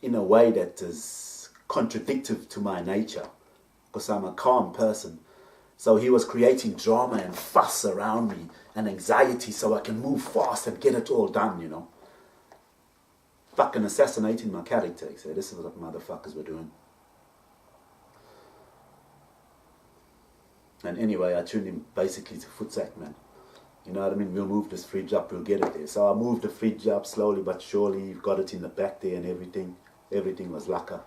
in a way that is contradictive to my nature, because I'm a calm person. So he was creating drama and fuss around me and anxiety so I can move fast and get it all done, you know. Fucking assassinating my character. So this is what motherfuckers were doing. And anyway, I tuned him basically to footsack, man. You know what I mean? We'll move this fridge up, we'll get it there. So I moved the fridge up slowly but surely, got it in the back there and everything. Everything was lacquer.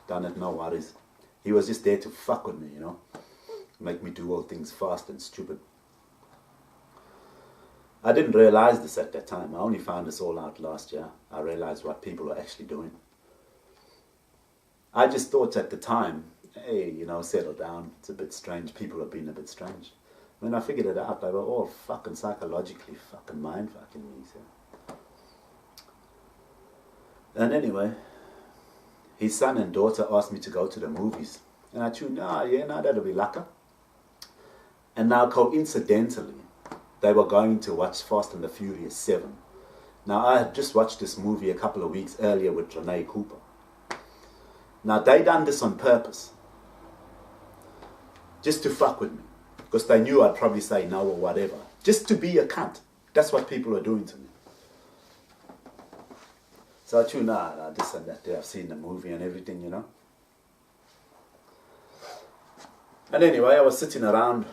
Done it, no worries. He was just there to fuck with me, you know. Make me do all things fast and stupid. I didn't realize this at that time. I only found this all out last year. I realized what people were actually doing. I just thought at the time, hey, you know, settle down. It's a bit strange. People have been a bit strange. When I figured it out, they were all fucking psychologically fucking mind-fucking me. So. And anyway, his son and daughter asked me to go to the movies. And I tuned, that'll be lucky. And now coincidentally, they were going to watch Fast and the Furious 7. Now I had just watched this movie a couple of weeks earlier with Renee Cooper. Now they done this on purpose. Just to fuck with me. Because they knew I'd probably say no or whatever. Just to be a cunt. That's what people are doing to me. So I tuned, this and that. I've seen the movie and everything, you know. And anyway, I was sitting around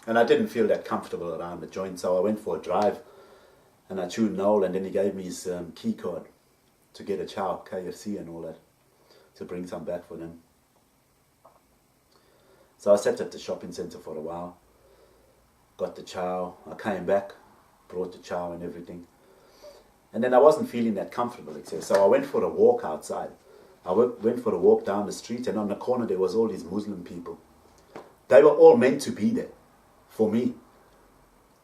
and I didn't feel that comfortable around the joint, so I went for a drive and I tuned Noel, and then he gave me his key card to get a chow, KFC and all that, to bring some back for them. So I sat at the shopping centre for a while, got the chow, I came back, brought the chow and everything. And then I wasn't feeling that comfortable, so I went for a walk outside. I went for a walk down the street, and on the corner there was all these Muslim people. They were all meant to be there for me.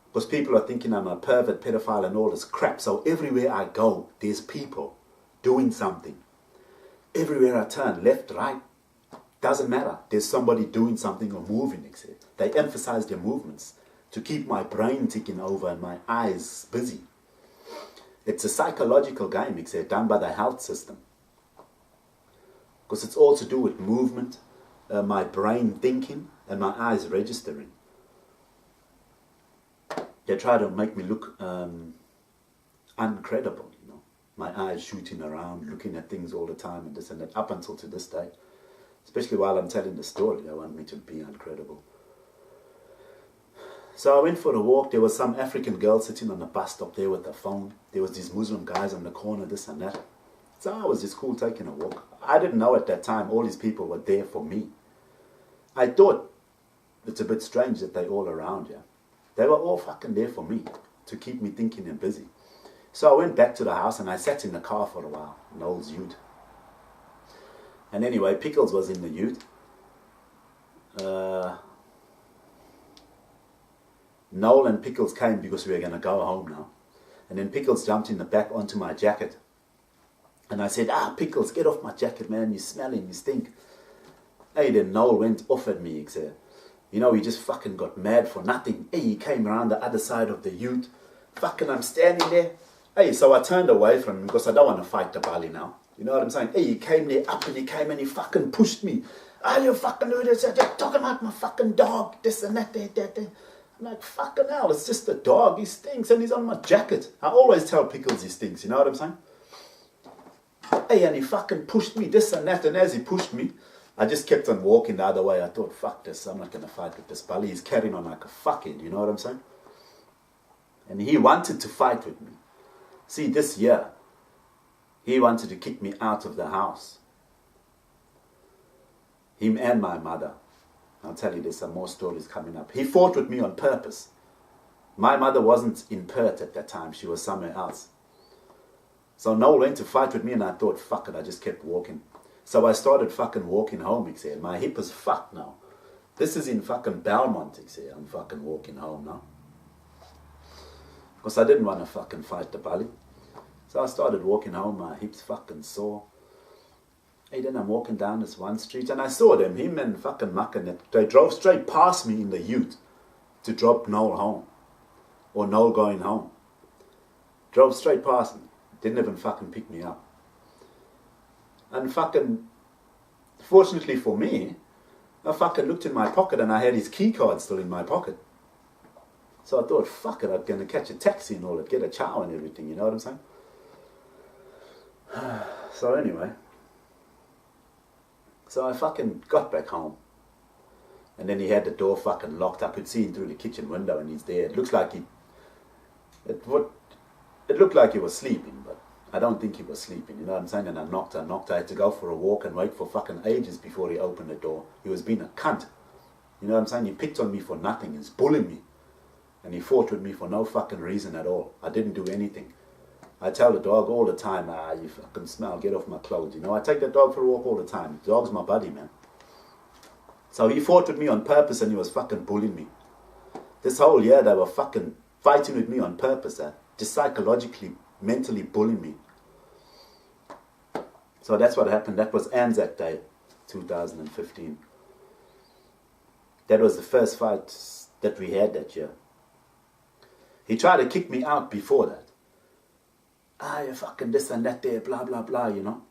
Because people are thinking I'm a pervert, pedophile and all this crap. So everywhere I go, there's people doing something. Everywhere I turn, left, right, doesn't matter. There's somebody doing something or moving. They emphasize their movements to keep my brain ticking over and my eyes busy. It's a psychological game, done by the health system. Because it's all to do with movement, my brain thinking, and my eyes registering. They try to make me look uncredible, you know. My eyes shooting around, looking at things all the time and this and that, up until to this day. Especially while I'm telling the story, they want me to be uncredible. So I went for a walk. There was some African girl sitting on a bus stop there with her phone. There was these Muslim guys on the corner, this and that. So I was just cool taking a walk. I didn't know at that time all these people were there for me. I thought it's a bit strange that they're all around here. They were all fucking there for me, to keep me thinking and busy. So I went back to the house and I sat in the car for a while, Noel's ute. And anyway, Pickles was in the ute. Noel and Pickles came because we were going to go home now. And then Pickles jumped in the back onto my jacket. And I said, Pickles, get off my jacket, man. You're smelling, you stink. Hey, then Noel went off at me. He said, you know, he just fucking got mad for nothing. Hey, he came around the other side of the ute. Fucking, I'm standing there. Hey, so I turned away from him because I don't want to fight the bully now. You know what I'm saying? Hey, he came there up and he came and he fucking pushed me. You fucking do this. You're talking about my fucking dog. This and that, that. I'm like, fucking hell, it's just a dog. He stinks and he's on my jacket. I always tell Pickles he stinks. You know what I'm saying? Hey, and he fucking pushed me, this and that. And as he pushed me, I just kept on walking the other way. I thought, fuck this, I'm not going to fight with this bully. He's carrying on like a fuckhead, you know what I'm saying? And he wanted to fight with me. See, this year, he wanted to kick me out of the house. Him and my mother. I'll tell you, there's some more stories coming up. He fought with me on purpose. My mother wasn't in Perth at that time. She was somewhere else. So Noel went to fight with me and I thought, fuck it, I just kept walking. So I started fucking walking home, My hip is fucked now. This is in fucking Belmont, I'm fucking walking home now. Because I didn't want to fucking fight the bully. So I started walking home, my hips fucking sore. Hey, then I'm walking down this one street and I saw them, him and fucking Muckin. They drove straight past me in the ute to drop Noel home. Or Noel going home. Drove straight past me. Didn't even fucking pick me up. And fucking, fortunately for me, I fucking looked in my pocket and I had his key card still in my pocket. So I thought, fuck it, I'm going to catch a taxi and all that, get a chow and everything, you know what I'm saying? So anyway, so I fucking got back home. And then he had the door fucking locked. I could see him through the kitchen window and he's there. It looked like it looked like he was sleeping, but I don't think he was sleeping, you know what I'm saying? And I knocked. I had to go for a walk and wait for fucking ages before he opened the door. He was being a cunt. You know what I'm saying? He picked on me for nothing. He's bullying me. And he fought with me for no fucking reason at all. I didn't do anything. I tell the dog all the time, you fucking smell, get off my clothes. You know, I take the dog for a walk all the time. The dog's my buddy, man. So he fought with me on purpose and he was fucking bullying me. This whole year they were fucking fighting with me on purpose, just psychologically, mentally bullying me. So that's what happened. That was Anzac Day, 2015. That was the first fight that we had that year. He tried to kick me out before that. You fucking this and that there, blah, blah, blah, you know.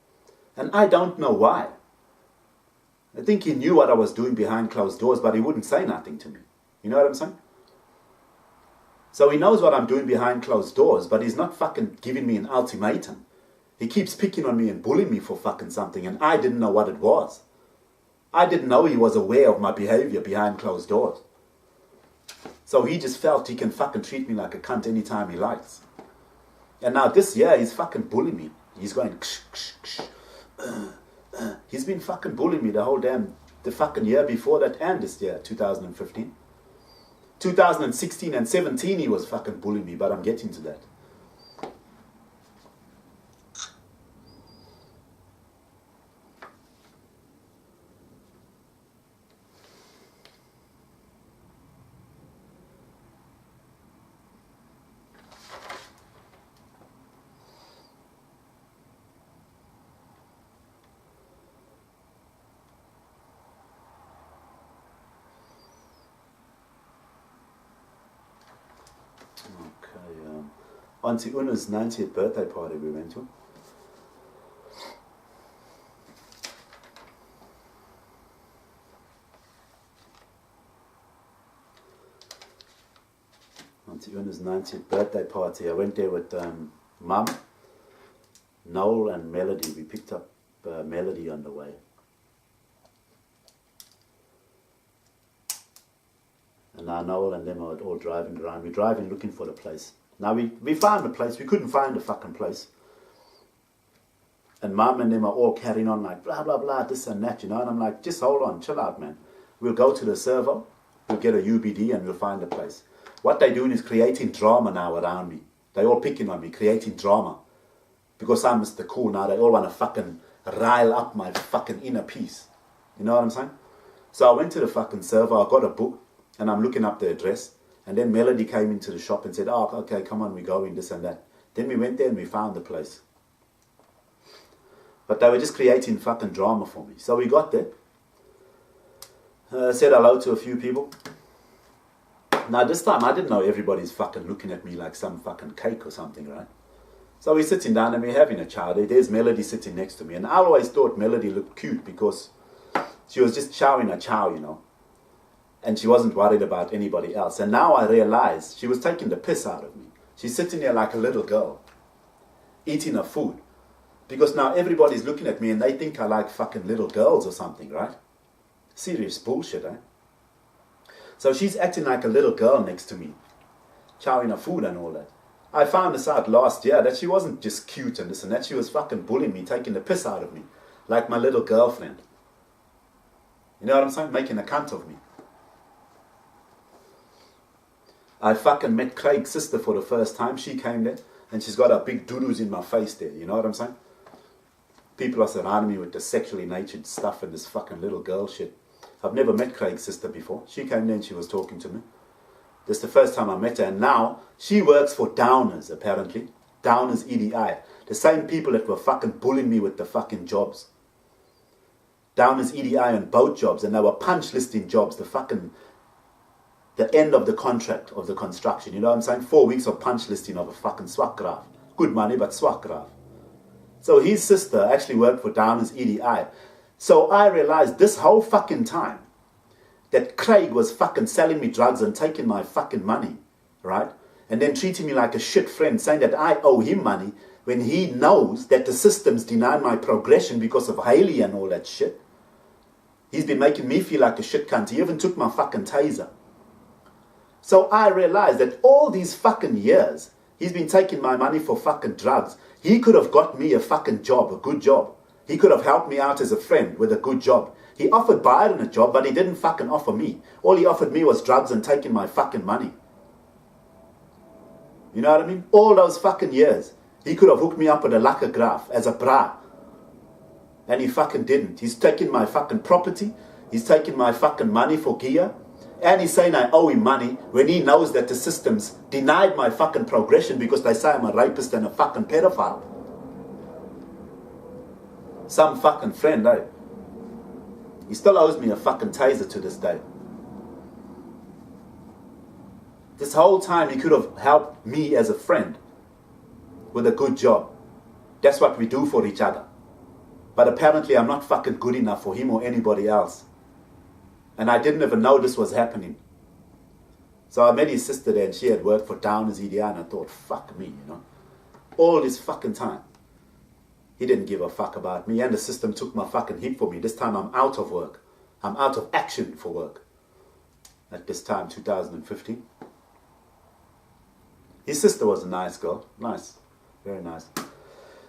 And I don't know why. I think he knew what I was doing behind closed doors, but he wouldn't say nothing to me. You know what I'm saying? So he knows what I'm doing behind closed doors, but he's not fucking giving me an ultimatum. He keeps picking on me and bullying me for fucking something, and I didn't know what it was. I didn't know he was aware of my behavior behind closed doors. So he just felt he can fucking treat me like a cunt anytime he likes. And now this year, he's fucking bullying me. He's going, ksh, ksh, ksh. He's been fucking bullying me the fucking year before that and this year, 2015. 2016 and 17 he was fucking bullying me, but I'm getting to that. Aunty Unas' 90th birthday party we went to. Aunty Unas' 90th birthday party. I went there with Mum, Noel and Melody. We picked up Melody on the way. And now Noel and them are all driving around. We're driving looking for the place. Now we found the place. We couldn't find the fucking place. And Mum and them are all carrying on like blah, blah, blah, this and that, you know. And I'm like, just hold on, chill out, man. We'll go to the servo, we'll get a UBD and we'll find the place. What they're doing is creating drama now around me. They're all picking on me, creating drama. Because I'm Mr. Cool now, they all want to fucking rile up my fucking inner peace. You know what I'm saying? So I went to the fucking servo, I got a book, and I'm looking up the address. And then Melody came into the shop and said, oh, okay, come on, we're going, this and that. Then we went there and we found the place. But they were just creating fucking drama for me. So we got there. Said hello to a few people. Now this time, I didn't know everybody's fucking looking at me like some fucking cake or something, right? So we're sitting down and we're having a chow. There's Melody sitting next to me. And I always thought Melody looked cute because she was just chowing a chow, you know. And she wasn't worried about anybody else. And now I realize she was taking the piss out of me. She's sitting there like a little girl, eating her food. Because now everybody's looking at me and they think I like fucking little girls or something, right? Serious bullshit, eh? So she's acting like a little girl next to me, chowing her food and all that. I found this out last year that she wasn't just cute and this and that. She was fucking bullying me, taking the piss out of me, like my little girlfriend. You know what I'm saying? Making a cunt of me. I fucking met Craig's sister for the first time. She came there and she's got her big doo-doos in my face there. You know what I'm saying? People are surrounding me with the sexually natured stuff and this fucking little girl shit. I've never met Craig's sister before. She came there and she was talking to me. This is the first time I met her. And now she works for Downers, apparently. Downers EDI. The same people that were fucking bullying me with the fucking jobs. Downers EDI and boat jobs. And they were punch listing jobs. The end of the contract of the construction. You know what I'm saying? 4 weeks of punch listing of a fucking swakgraaf. Good money, but swakgraaf. So his sister actually worked for Downers EDI. So I realized this whole fucking time that Craig was fucking selling me drugs and taking my fucking money, right? And then treating me like a shit friend, saying that I owe him money when he knows that the system's denied my progression because of Hailey and all that shit. He's been making me feel like a shit cunt. He even took my fucking taser. So I realized that all these fucking years, he's been taking my money for fucking drugs. He could have got me a fucking job, a good job. He could have helped me out as a friend with a good job. He offered Biden a job, but he didn't fucking offer me. All he offered me was drugs and taking my fucking money. You know what I mean? All those fucking years. He could have hooked me up with a lacquer graph as a bra. And he fucking didn't. He's taking my fucking property. He's taking my fucking money for gear. And he's saying I owe him money when he knows that the system's denied my fucking progression because they say I'm a rapist and a fucking pedophile. Some fucking friend, eh? He still owes me a fucking taser to this day. This whole time he could have helped me as a friend with a good job. That's what we do for each other. But apparently I'm not fucking good enough for him or anybody else. And I didn't even know this was happening. So I met his sister there and she had worked for Downers EDI and I thought, fuck me, you know. All this fucking time. He didn't give a fuck about me and the system took my fucking hit for me. This time I'm out of work. I'm out of action for work. At this time, 2015. His sister was a nice girl. Nice. Very nice.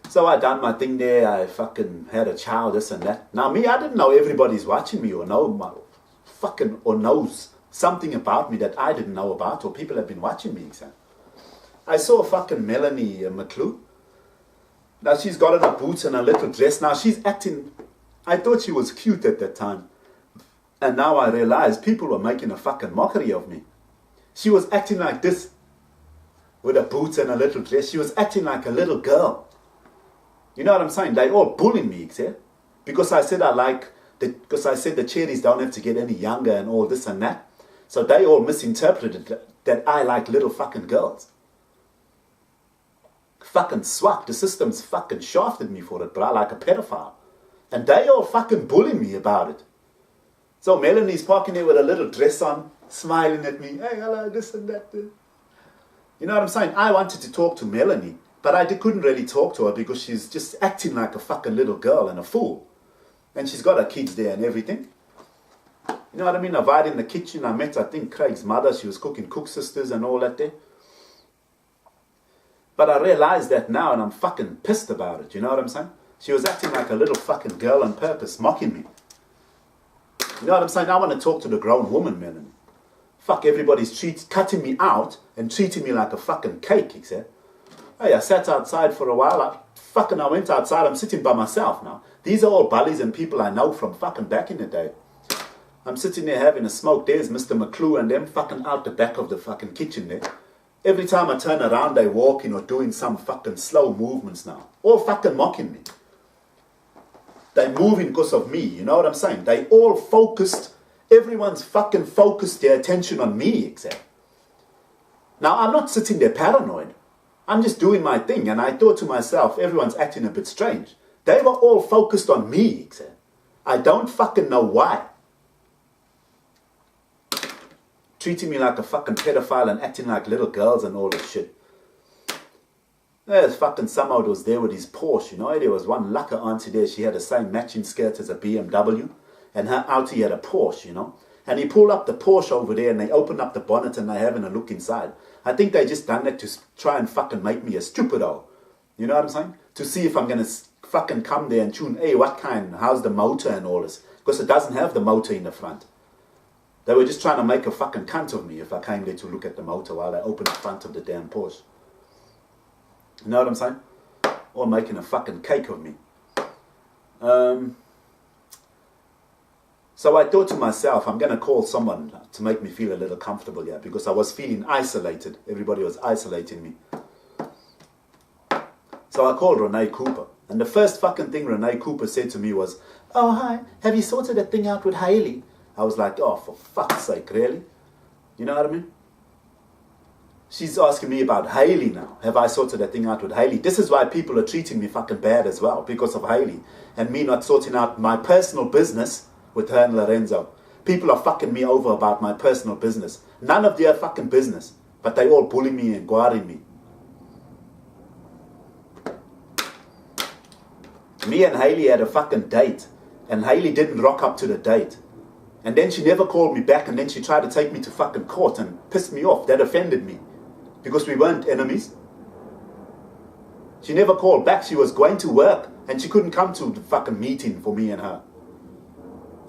So I done my thing there. I fucking had a child, this and that. Now me, I didn't know everybody's watching me or knows something about me that I didn't know about or people have been watching me. I saw fucking Melony Mclou. Now she's got on her boots and a little dress. Now she's acting, I thought she was cute at that time. And now I realize people were making a fucking mockery of me. She was acting like this with her boots and a little dress. She was acting like a little girl. You know what I'm saying? They all bullying me, because I said because I said the cherries don't have to get any younger and all this and that. So they all misinterpreted that I like little fucking girls. Fucking swat. The system's fucking shafted me for it, but I like a pedophile. And they all fucking bullying me about it. So Melony's parking there with a little dress on, smiling at me. Hey, hello, this and that. You know what I'm saying? I wanted to talk to Melony, but I couldn't really talk to her because she's just acting like a fucking little girl and a fool. And she's got her kids there and everything. You know what I mean? I was in the kitchen. I met, I think, Craig's mother. She was cooking Cook Sisters and all that there. But I realized that now and I'm fucking pissed about it. You know what I'm saying? She was acting like a little fucking girl on purpose, mocking me. You know what I'm saying? I want to talk to the grown woman, Melony. Fuck, everybody's cutting me out and treating me like a fucking cake, Hey, I sat outside for a while. I went outside. I'm sitting by myself now. These are all bullies and people I know from fucking back in the day. I'm sitting there having a smoke. There's Mr. McLou and them fucking out the back of the fucking kitchen there. Every time I turn around, they walking or doing some fucking slow movements now. All fucking mocking me. They're moving because of me. You know what I'm saying? They all focused. Everyone's fucking focused their attention on me, Now, I'm not sitting there paranoid. I'm just doing my thing. And I thought to myself, everyone's acting a bit strange. They were all focused on me, I don't fucking know why. Treating me like a fucking pedophile and acting like little girls and all this shit. There's fucking someone was there with his Porsche, There was one lacquer auntie there. She had the same matching skirt as a BMW. And her auntie had a Porsche, And he pulled up the Porsche over there and they opened up the bonnet and they're having a look inside. I think they just done that to try and fucking make me a stupido. You know what I'm saying? To see if I'm going to fucking come there and tune, hey, what kind? How's the motor and all this? Because it doesn't have the motor in the front. They were just trying to make a fucking cunt of me if I came there to look at the motor while they opened the front of the damn Porsche. You know what I'm saying? Or making a fucking cake of me. So I thought to myself, I'm going to call someone to make me feel a little comfortable, because I was feeling isolated. Everybody was isolating me. So I called Renee Cooper. And the first fucking thing Renee Cooper said to me was, oh, hi, have you sorted that thing out with Hailey? I was like, oh, for fuck's sake, really? You know what I mean? She's asking me about Hailey now. Have I sorted that thing out with Hailey? This is why people are treating me fucking bad as well, because of Hailey. And me not sorting out my personal business with her and Lorenzo. People are fucking me over about my personal business. None of their fucking business. But they all bully me and guarding me. Me and Hailey had a fucking date. And Hailey didn't rock up to the date. And then she never called me back. And then she tried to take me to fucking court and pissed me off. That offended me. Because we weren't enemies. She never called back. She was going to work. And she couldn't come to the fucking meeting for me and her.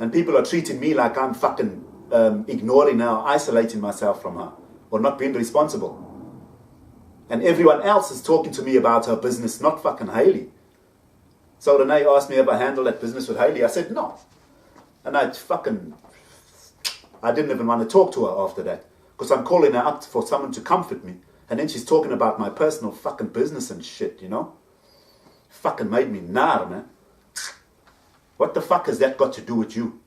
And people are treating me like I'm fucking ignoring her, isolating myself from her. Or not being responsible. And everyone else is talking to me about her business, not fucking Hailey. So Renee asked me if I handled that business with Hailey. I said no. And I didn't even want to talk to her after that. Because I'm calling her up for someone to comfort me. And then she's talking about my personal fucking business and shit, you know? Fucking made me nar, man. What the fuck has that got to do with you?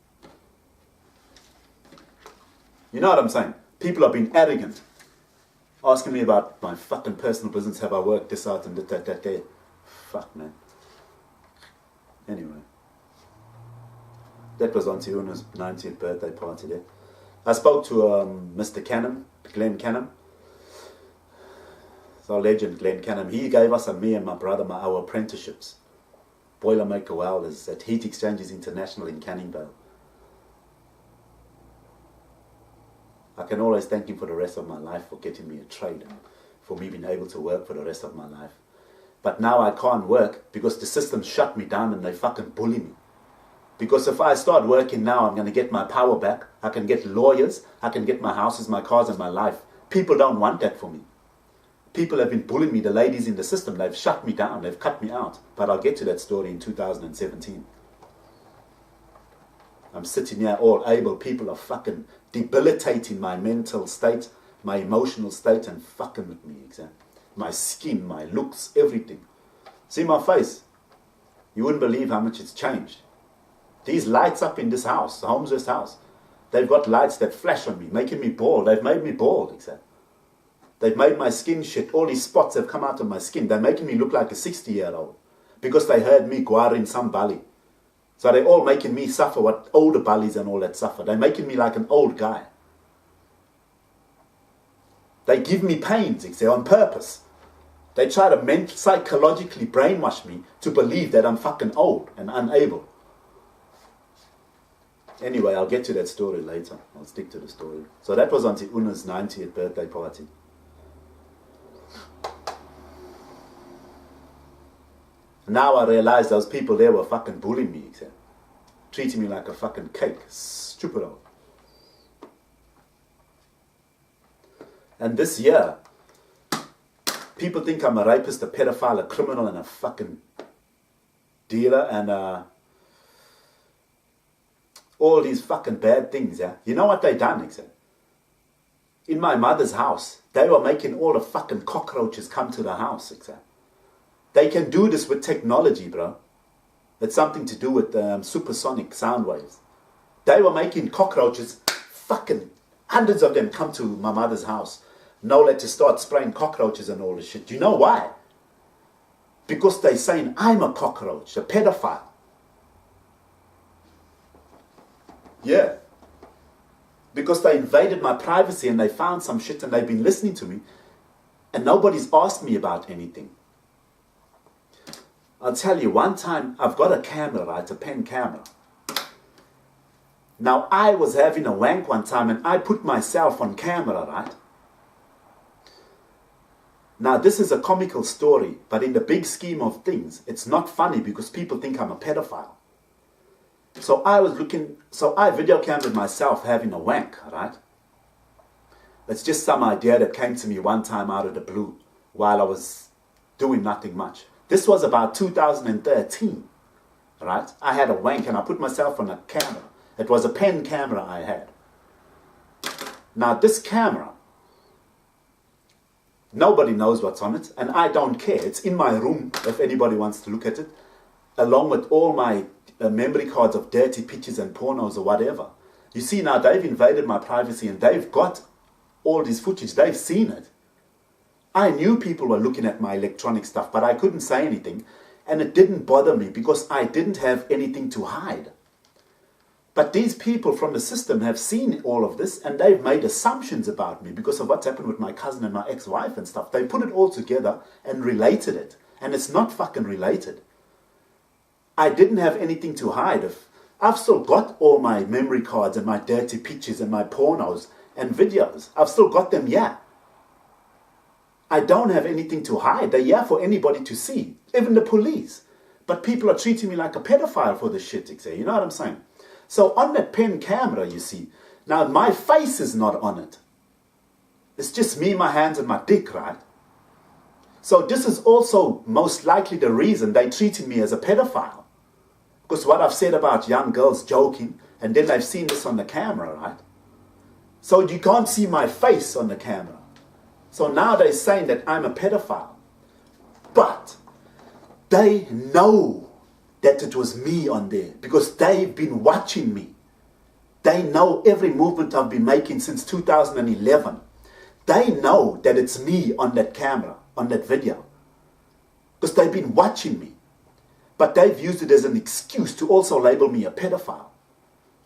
You know what I'm saying? People are being arrogant. Asking me about my fucking personal business. Have I worked this out and that day? Fuck, man. Anyway. That was Aunty Unas' 90th birthday party there. I spoke to Mr. Canholm, Glen Canholm. It's our legend, Glen Canholm. He gave us, and me and my brother, our apprenticeships. Boilermaker welders at Heat Exchanges International in Canning Vale. I can always thank him for the rest of my life for getting me a trade and for me being able to work for the rest of my life. But now I can't work because the system shut me down and they fucking bully me. Because if I start working now, I'm going to get my power back. I can get lawyers. I can get my houses, my cars, and my life. People don't want that for me. People have been bullying me, the ladies in the system. They've shut me down. They've cut me out. But I'll get to that story in 2017. I'm sitting here all able. People are fucking debilitating my mental state, my emotional state, and fucking with me. My skin, my looks, everything. See my face? You wouldn't believe how much it's changed. These lights up in this house, the Holmesworth house, they've got lights that flash on me, making me bald. They've made me bald, They've made my skin shit. All these spots have come out of my skin. They're making me look like a 60-year-old because they heard me guarding some bully. So they're all making me suffer what older bullies and all that suffer. They're making me like an old guy. They give me pains, on purpose. They try to psychologically brainwash me to believe that I'm fucking old and unable. Anyway, I'll get to that story later. I'll stick to the story. So that was Aunty Unas' 90th birthday party. Now I realize those people there were fucking bullying me, treating me like a fucking cake. Stupid old. And this year, people think I'm a rapist, a pedophile, a criminal, and a fucking dealer, and all these fucking bad things, You know what they done, In my mother's house, they were making all the fucking cockroaches come to the house, They can do this with technology, bro. It's something to do with supersonic sound waves. They were making cockroaches, fucking hundreds of them come to my mother's house. Noel had to start spraying cockroaches and all this shit. Do you know why? Because they're saying I'm a cockroach, a pedophile. Yeah. Because they invaded my privacy and they found some shit and they've been listening to me. And nobody's asked me about anything. I'll tell you, one time I've got a camera, right? A pen camera. Now I was having a wank one time and I put myself on camera, right? Now this is a comical story, but in the big scheme of things, it's not funny because people think I'm a pedophile. So I video cameraed myself having a wank, right? It's just some idea that came to me one time out of the blue while I was doing nothing much. This was about 2013, right? I had a wank and I put myself on a camera. It was a pen camera I had. Now this camera, nobody knows what's on it, and I don't care. It's in my room if anybody wants to look at it, along with all my memory cards of dirty pictures and pornos or whatever. You see, now they've invaded my privacy and they've got all this footage. They've seen it. I knew people were looking at my electronic stuff, but I couldn't say anything. And it didn't bother me because I didn't have anything to hide. But these people from the system have seen all of this and they've made assumptions about me because of what's happened with my cousin and my ex-wife and stuff. They put it all together and related it. And it's not fucking related. I didn't have anything to hide. I've still got all my memory cards and my dirty pictures and my pornos and videos. I've still got them, yeah. I don't have anything to hide. They're here for anybody to see, even the police. But people are treating me like a pedophile for this shit, you know what I'm saying? So on that pen camera, you see, now my face is not on it. It's just me, my hands and my dick, right? So this is also most likely the reason they treated me as a pedophile. Because what I've said about young girls joking, and then they've seen this on the camera, right? So you can't see my face on the camera. So now they're saying that I'm a pedophile. But they know that it was me on there because they've been watching me. They know every movement I've been making since 2011. They know that it's me on that camera, on that video. Because they've been watching me. But they've used it as an excuse to also label me a pedophile.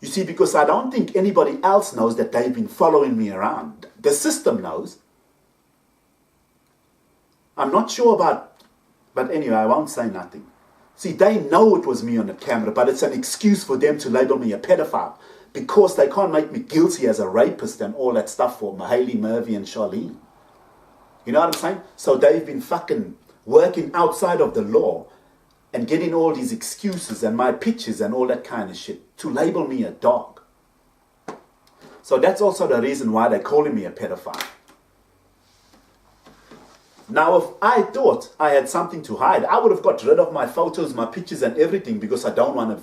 You see, because I don't think anybody else knows that they've been following me around. The system knows. I'm not sure about, but anyway, I won't say nothing. See, they know it was me on the camera, but it's an excuse for them to label me a pedophile because they can't make me guilty as a rapist and all that stuff for Hailey, Murphy, and Charlene. You know what I'm saying? So they've been fucking working outside of the law and getting all these excuses and my pictures and all that kind of shit to label me a dog. So that's also the reason why they're calling me a pedophile. Now, if I thought I had something to hide, I would have got rid of my photos, my pictures and everything because I don't want to